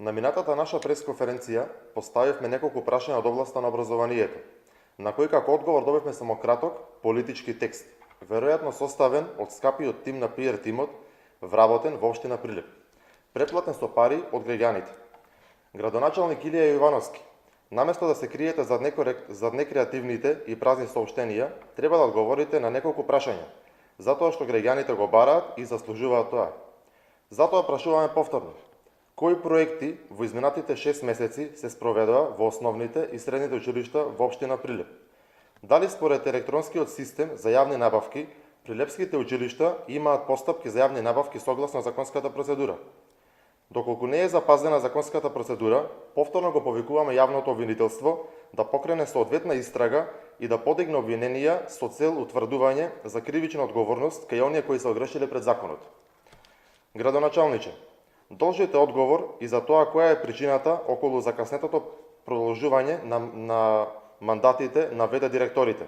На минатата наша пресконференција поставивме неколку прашања од областа на образованието, на кои како одговор добивме само краток политички текст, веројатно составен од скапиот тим на PR тимот, вработен во општина Прилеп, преплатен со пари од граѓаните. Градоначалник Илија Јовановски, наместо да се криете зад некреативните и празни соопштенија, треба да одговорите на неколку прашања, затоа што граѓаните го бараат и заслужуваат тоа. Затоа прашуваме повторно: кои проекти во изминатите 6 месеци се спроведува во основните и средните училишта во општина Прилеп? Дали според електронскиот систем за јавни набавки, прилепските училишта имаат постапки за јавни набавки согласно законската процедура? Доколку не е запазена законската процедура, повторно го повикуваме јавното обвинителство да покрене соодветна истрага и да подигне обвиненија со цел утврдување за кривична одговорност кај оние кои се огрешиле пред законот. Градоначалниче, должите одговор и за тоа која е причината околу закаснетото продолжување на мандатите на ВД директорите.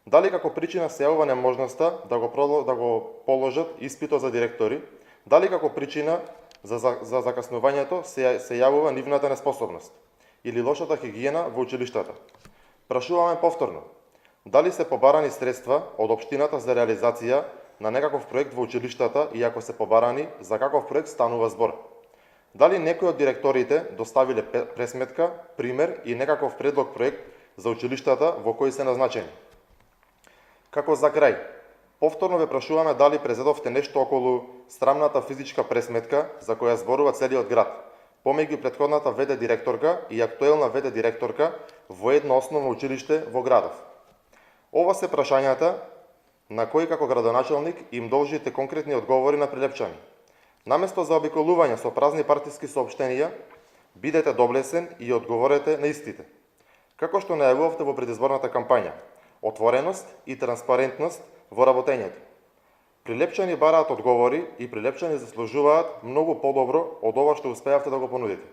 Дали како причина се јавува неможноста да го положат испитот за директори, дали како причина за закаснувањето се јавува нивната неспособност или лошата хигиена во училиштата. Прашуваме повторно: дали се побарани средства од општината за реализација на некаков проект во училиштата и ако се побарани, за каков проект станува збор? Дали некој од директорите доставиле пресметка, пример и некаков предлог проект за училиштата во кои се назначени? Како за крај, повторно ве прашуваме дали презедовте нешто околу срамната физичка пресметка за која зборува целиот град, помеѓу претходната ВД директорка и актуелна ВД директорка во едно основно училиште во градов. Ова се прашањата на кои како градоначалник им должите конкретни одговори на прилепчани. Наместо за обиколување со празни партиски соопштенија, бидете доблесен и одговорете на истите. Како што најавувавте во предизборната кампања, отвореност и транспарентност во работењето. Прилепчани бараат одговори и прилепчани заслужуваат многу подобро од ова што успеавте да го понудите.